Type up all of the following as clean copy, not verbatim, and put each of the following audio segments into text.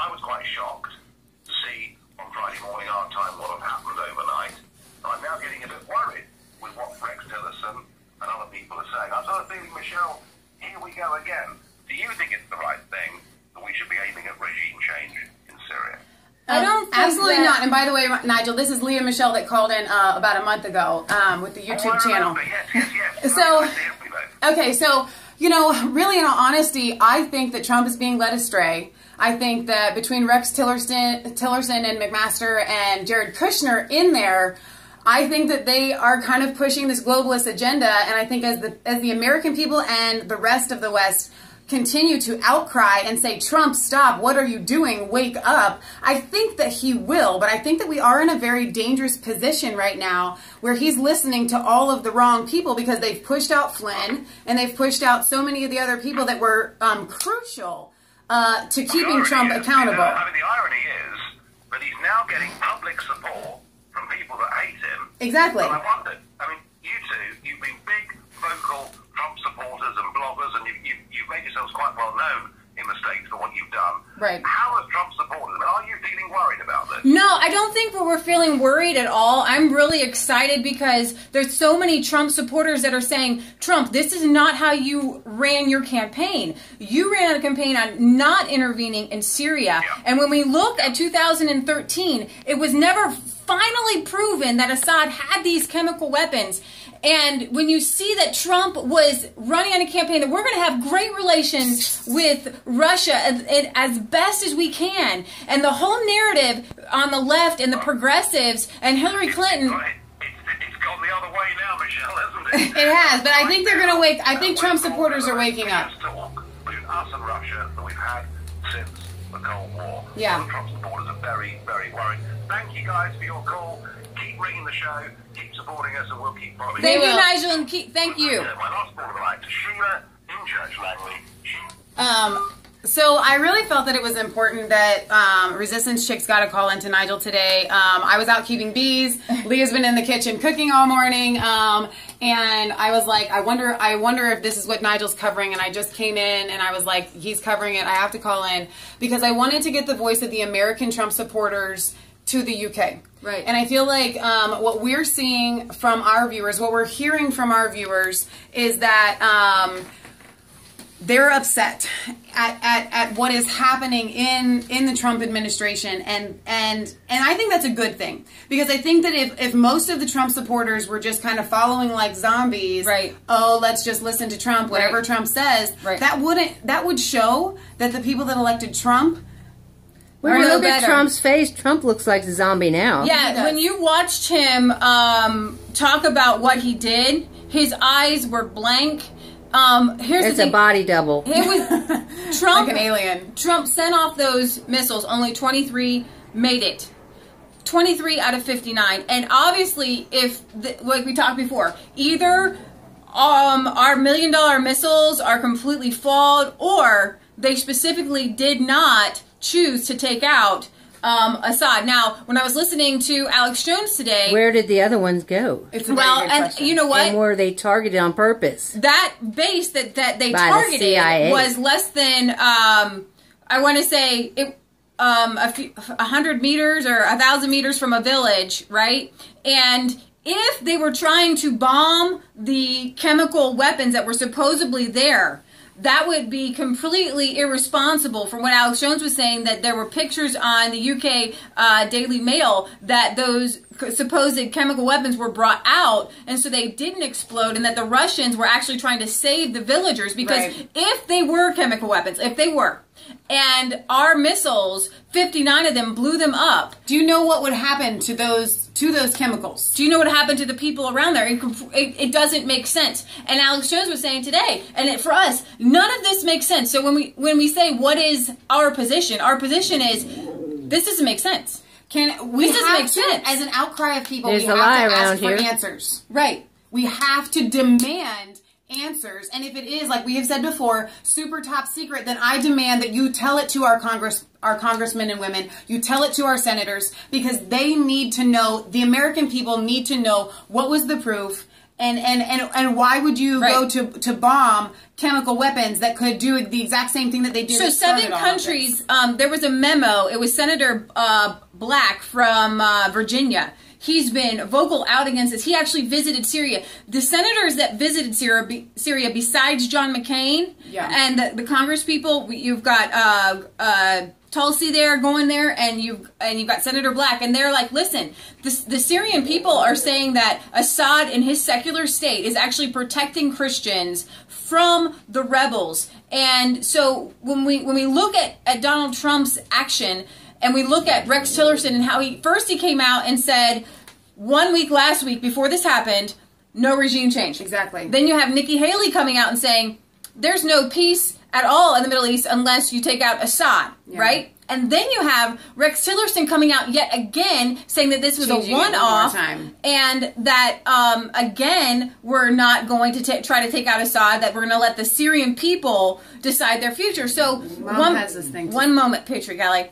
I was quite shocked to see on Friday morning our time what had happened overnight. I'm now getting a bit worried with what Rex Tillerson and other people are saying. I'm sort of feeling, Michelle, here we go again. Do you think it's the right thing that we should be aiming at regime change in Syria? I don't think absolutely not. And by the way, Nigel, this is Leah Michelle that called in about a month ago with the YouTube channel. Yes. So, okay, so, you know, really in all honesty, I think that Trump is being led astray. I think that between Rex Tillerson and McMaster and Jared Kushner in there, I think that they are kind of pushing this globalist agenda. And I think as the American people and the rest of the West continue to outcry and say, Trump, stop, what are you doing, wake up, I think that he will, but I think that we are in a very dangerous position right now where he's listening to all of the wrong people because they've pushed out Flynn and they've pushed out so many of the other people that were crucial to keeping Trump accountable. I mean, the irony is that he's now getting public support from people that hate him. Exactly. And I wondered, I mean, you two, you've been big, vocal Trump supporters and bloggers, and you've made yourselves quite well known in the States for what you've done. Right. How has Trump supported them? Are you feeling worried about this? No, I don't think we're feeling worried at all. I'm really excited because there's so many Trump supporters that are saying, Trump, this is not how you ran your campaign. You ran a campaign on not intervening in Syria. Yeah. And when we look at 2013, it was never finally proven that Assad had these chemical weapons. And when you see that Trump was running on a campaign that we're going to have great relations with Russia as best as we can, and the whole narrative on the left and the progressives and Hillary Clinton... It's gone the other way now, Michelle, hasn't it? It has, but I think they're going to wake... I think Trump supporters are waking up. Talk between us and Russia that we've had since the Cold War. Yeah. The Trump supporters are very, very worried. Thank you guys for your call. Keep ringing the show. Keep supporting us, and we'll keep following. Thank you, Nigel, and thank you. My last call of the night to Sheila in Church Langley. So I really felt that it was important that Resistance Chicks got a call into Nigel today. I was out keeping bees. Leah's been in the kitchen cooking all morning, and I was like, I wonder if this is what Nigel's covering. And I just came in, and I was like, he's covering it. I have to call in because I wanted to get the voice of the American Trump supporters to the UK. Right. And I feel like what we're seeing from our viewers, what we're hearing from our viewers is that they're upset at what is happening in the Trump administration, and I think that's a good thing, because I think that if most of the Trump supporters were just kind of following like zombies, right? Oh, let's just listen to Trump, whatever right. Trump says, right. that would show that the people that elected Trump. When you look at Trump's face, Trump looks like a zombie now. Yeah, when you watched him talk about what he did, his eyes were blank. It's a body double. It was Trump, like an alien. Trump sent off those missiles. Only 23 made it. 23 out of 59. And obviously, like we talked before, either our $1 million missiles are completely flawed, or they specifically did not choose to take out Assad. Now, when I was listening to Alex Jones today, where did the other ones go? It's a very good question. You know what? And were they targeted on purpose? That base that they By targeted the CIA. was less than I want to say it 100 meters or 1,000 meters from a village, right? And if they were trying to bomb the chemical weapons that were supposedly there, that would be completely irresponsible. From what Alex Jones was saying, that there were pictures on the UK Daily Mail that those supposed chemical weapons were brought out, and so they didn't explode, and that the Russians were actually trying to save the villagers, because if they were chemical weapons, if they were, and our missiles, 59 of them blew them up. Do you know what would happen to those chemicals? Do you know what happened to the people around there? It doesn't make sense. And Alex Jones was saying today, and for us, none of this makes sense. So when we say what is our position is this doesn't make sense. This doesn't make sense. As an outcry of people, There's we a have lie to ask around for here. answers. Right. We have to demand answers, and if it is, like we have said before, super top secret, then I demand that you tell it to our congressmen and women, you tell it to our senators, because they need to know, the American people need to know what was the proof, And why would you go to bomb chemical weapons that could do the exact same thing that they did? So 7 countries. There was a memo. It was Senator Black from Virginia. He's been vocal out against this. He actually visited Syria. The senators that visited Syria besides John McCain and the Congress people, you've got Tulsi there going there, and you've got Senator Black, and they're like, listen, the Syrian people are saying that Assad in his secular state is actually protecting Christians from the rebels. And so when we look at Donald Trump's action, and we look at Rex Tillerson and how he came out and said 1 week last week before this happened, no regime change. Exactly. Then you have Nikki Haley coming out and saying there's no peace at all in the Middle East unless you take out Assad, right? And then you have Rex Tillerson coming out yet again saying that this was a one-off and that, again, we're not going to try to take out Assad, that we're going to let the Syrian people decide their future. So one moment, Patriot Galley.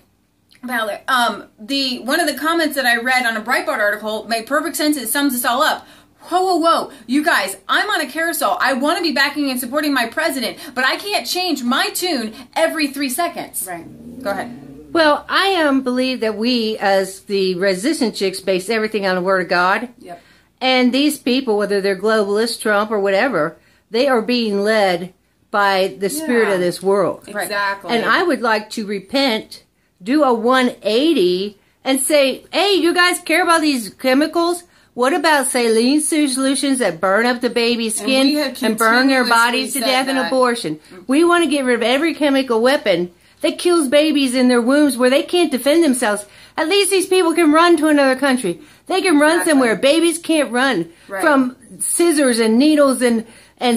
One of the comments that I read on a Breitbart article made perfect sense. It sums this all up. Whoa, you guys, I'm on a carousel. I want to be backing and supporting my president, but I can't change my tune every 3 seconds. Right. Go ahead. Well, I believe that we, as the Resistance Chicks, base everything on the Word of God. Yep. And these people, whether they're globalists, Trump, or whatever, they are being led by the spirit of this world. Exactly. And I would like to repent, do a 180, and say, hey, you guys care about these chemicals? What about saline solutions that burn up the baby's skin and burn their bodies to death in abortion? We want to get rid of every chemical weapon that kills babies in their wombs where they can't defend themselves. At least these people can run to another country. They can run somewhere. Babies can't run from scissors and needles and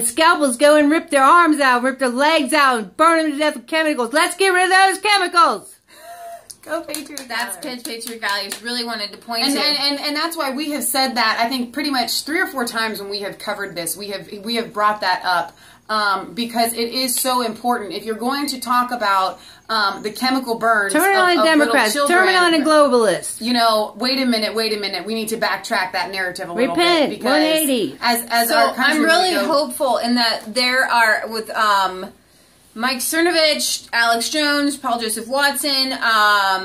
scalpels go and rip their arms out, rip their legs out, and burn them to death with chemicals. Let's get rid of those chemicals. Go Patriot. That's Patriot Values really wanted to point to. And that's why we have said that, I think, pretty much 3 or 4 times when we have covered this. We have brought that up because it is so important. If you're going to talk about the chemical burns turn it on Democrats, turn it on a globalist. You know, wait a minute. We need to backtrack that narrative a little bit. Repent, 180. As so our country I'm really hopeful in that there are, with Mike Cernovich, Alex Jones, Paul Joseph Watson,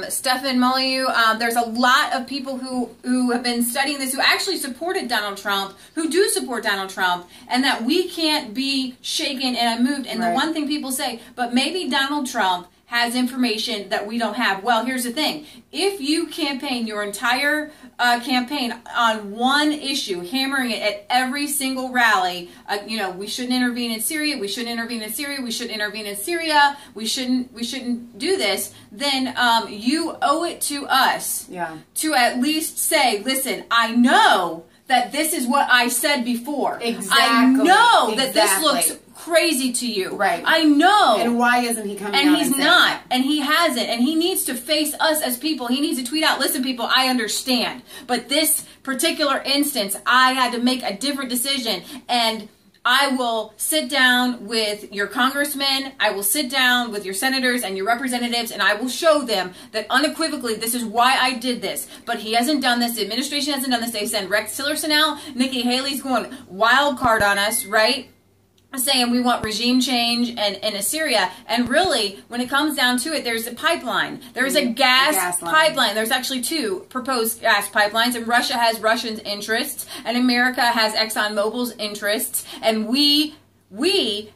Stefan Molyneux. There's a lot of people who have been studying this, who actually supported Donald Trump, who do support Donald Trump, and that we can't be shaken and unmoved. And the one thing people say, but maybe Donald Trump has information that we don't have. Well, here's the thing. If you campaign your entire campaign on one issue, hammering it at every single rally, you know, we shouldn't intervene in Syria, we shouldn't intervene in Syria, we shouldn't intervene in Syria, we shouldn't do this, then you owe it to us to at least say, listen, I know that this is what I said before. Exactly. I know that this looks crazy to you. Right. I know. And why isn't he coming out and he's and saying not. that? And he hasn't. And he needs to face us as people. He needs to tweet out, listen, people, I understand. But this particular instance, I had to make a different decision. And I will sit down with your congressmen, I will sit down with your senators and your representatives, and I will show them that unequivocally this is why I did this. But he hasn't done this. The administration hasn't done this. They send Rex Tillerson out. Nikki Haley's going wild card on us, right? Saying we want regime change in Assyria, and really, when it comes down to it, there's a pipeline. There's a gas pipeline. There's actually 2 proposed gas pipelines, and Russia has Russian interests, and America has ExxonMobil's interests, and we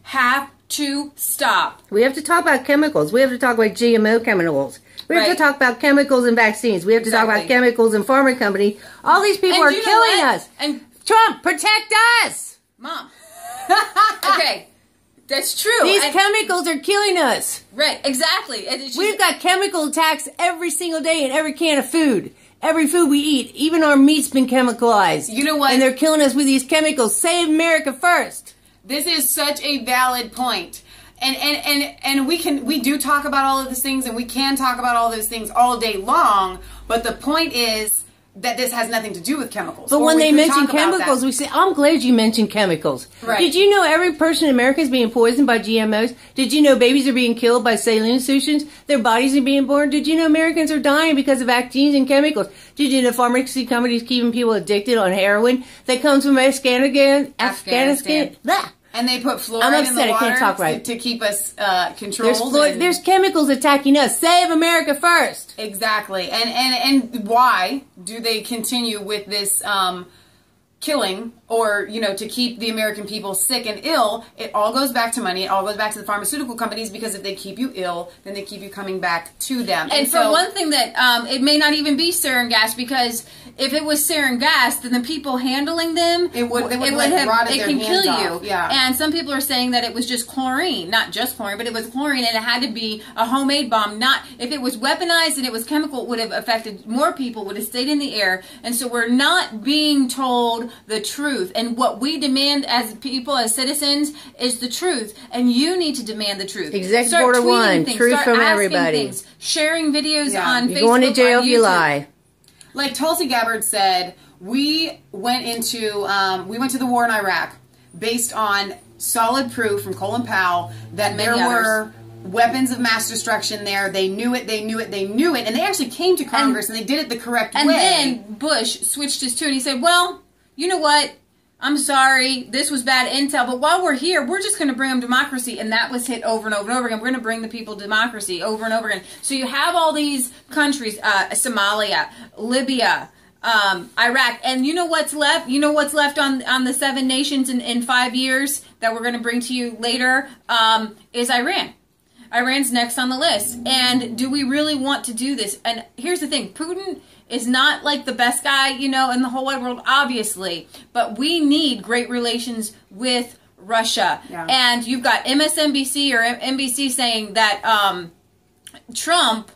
have to stop. We have to talk about chemicals. We have to talk about GMO chemicals. We have to talk about chemicals and vaccines. We have to talk about chemicals and pharma company. All these people are killing us. And Trump, protect us! Mom. Okay, that's true. These chemicals are killing us. Right, exactly. We've got chemical attacks every single day in every can of food. Every food we eat, even our meat's been chemicalized. You know what? And they're killing us with these chemicals. Save America first. This is such a valid point. And we do talk about all of these things, and we can talk about all those things all day long, but the point is, that this has nothing to do with chemicals. But when they mention chemicals, we say, I'm glad you mentioned chemicals. Right. Did you know every person in America is being poisoned by GMOs? Did you know babies are being killed by saline solutions? Their bodies are being born? Did you know Americans are dying because of vaccines and chemicals? Did you know pharmacy companies keeping people addicted on heroin that comes from Afghanistan? Blah. And they put fluoride in the water I can't talk right. to keep us controlled. There's chemicals attacking us. Save America first. Exactly. And why do they continue with this killing, or, you know, to keep the American people sick and ill? It all goes back to money. It all goes back to the pharmaceutical companies, because if they keep you ill, then they keep you coming back to them. And for one thing, that it may not even be sarin gas, because if it was sarin gas, then the people handling them, it can kill you. Yeah. And some people are saying that it was just chlorine, not just chlorine, but it was chlorine, and it had to be a homemade bomb. Not if it was weaponized and it was chemical, it would have affected more people, would have stayed in the air. And so we're not being told the truth. And what we demand as people, as citizens, is the truth. And you need to demand the truth. Executive Order 1, truth from everybody. Things, sharing videos on Facebook. You're going to jail if you lie. Like Tulsi Gabbard said, we went to the war in Iraq based on solid proof from Colin Powell that there were weapons of mass destruction there. They knew it, they knew it, they knew it. And they actually came to Congress and they did it the correct way. And then Bush switched his tune. He said, well, you know what? I'm sorry, this was bad intel, but while we're here, we're just going to bring them democracy. And that was hit over and over and over again. We're going to bring the people democracy over and over again. So you have all these countries, Somalia, Libya, Iraq, and you know what's left? You know what's left on the 7 nations in 5 years that we're going to bring to you later is Iran. Iran's next on the list. And do we really want to do this? And here's the thing, Putin is not like the best guy, you know, in the whole wide world, obviously. But we need great relations with Russia. Yeah. And you've got MSNBC or NBC saying that Trump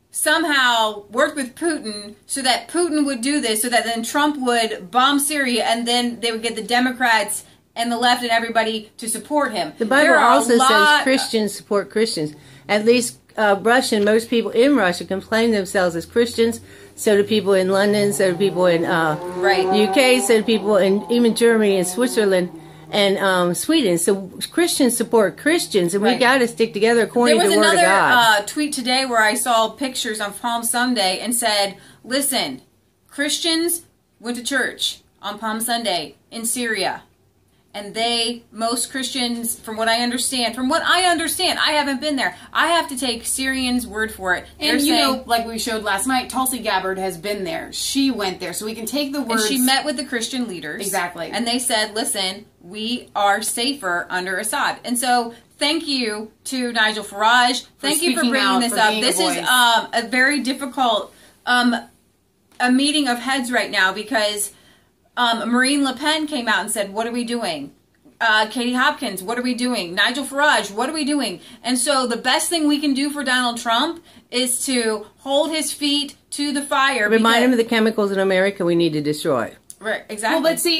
somehow worked with Putin so that Putin would do this, so that then Trump would bomb Syria, and then they would get the Democrats and the left and everybody to support him. The Bible also says Christians support Christians. At least most people in Russia can claim themselves as Christians. So do people in London, so do people in UK, so do people in even Germany and Switzerland and Sweden. So Christians support Christians, and we got to stick together according to the Word of God. There was another tweet today where I saw pictures on Palm Sunday and said, listen, Christians went to church on Palm Sunday in Syria. And most Christians, from what I understand, I haven't been there. I have to take Syrians' word for it. And you know, like we showed last night, Tulsi Gabbard has been there. She went there. So we can take the words. And she met with the Christian leaders. Exactly. And they said, listen, we are safer under Assad. And so thank you to Nigel Farage. Thank you for bringing this up. This is a very difficult a meeting of heads right now, because Marine Le Pen came out and said, what are we doing? Katie Hopkins, what are we doing? Nigel Farage, what are we doing? And so the best thing we can do for Donald Trump is to hold his feet to the fire. Remind him of the chemicals in America we need to destroy. Right, exactly. Well, but see,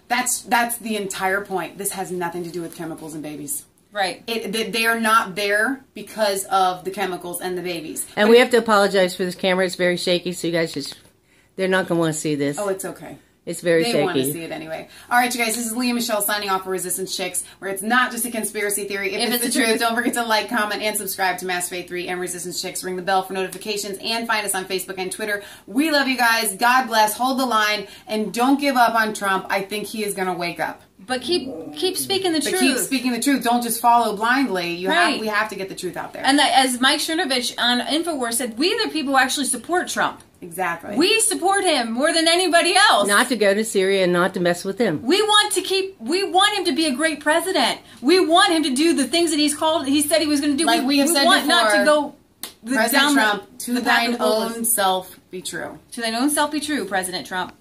that's the entire point. This has nothing to do with chemicals and babies. Right. They are not there because of the chemicals and the babies. And we have to apologize for this camera. It's very shaky, so you guys just... They're not going to want to see this. Oh, it's okay. It's very shaky. They want to see it anyway. All right, you guys, this is Leah Michelle signing off for Resistance Chicks, where it's not just a conspiracy theory. If it's the truth, don't forget to like, comment, and subscribe to Mass Faith 3 and Resistance Chicks. Ring the bell for notifications, and find us on Facebook and Twitter. We love you guys. God bless. Hold the line, and don't give up on Trump. I think he is going to wake up. But keep speaking the truth. Keep speaking the truth. Don't just follow blindly. We have to get the truth out there. And as Mike Chernovich on InfoWars said, we are the people who actually support Trump. Exactly. We support him more than anybody else. Not to go to Syria and not to mess with him. We want him to be a great president. We want him to do the things that he said he was going to do. Like we have said before, not to go President Trump, to thine own self be true. To thine own self be true, President Trump.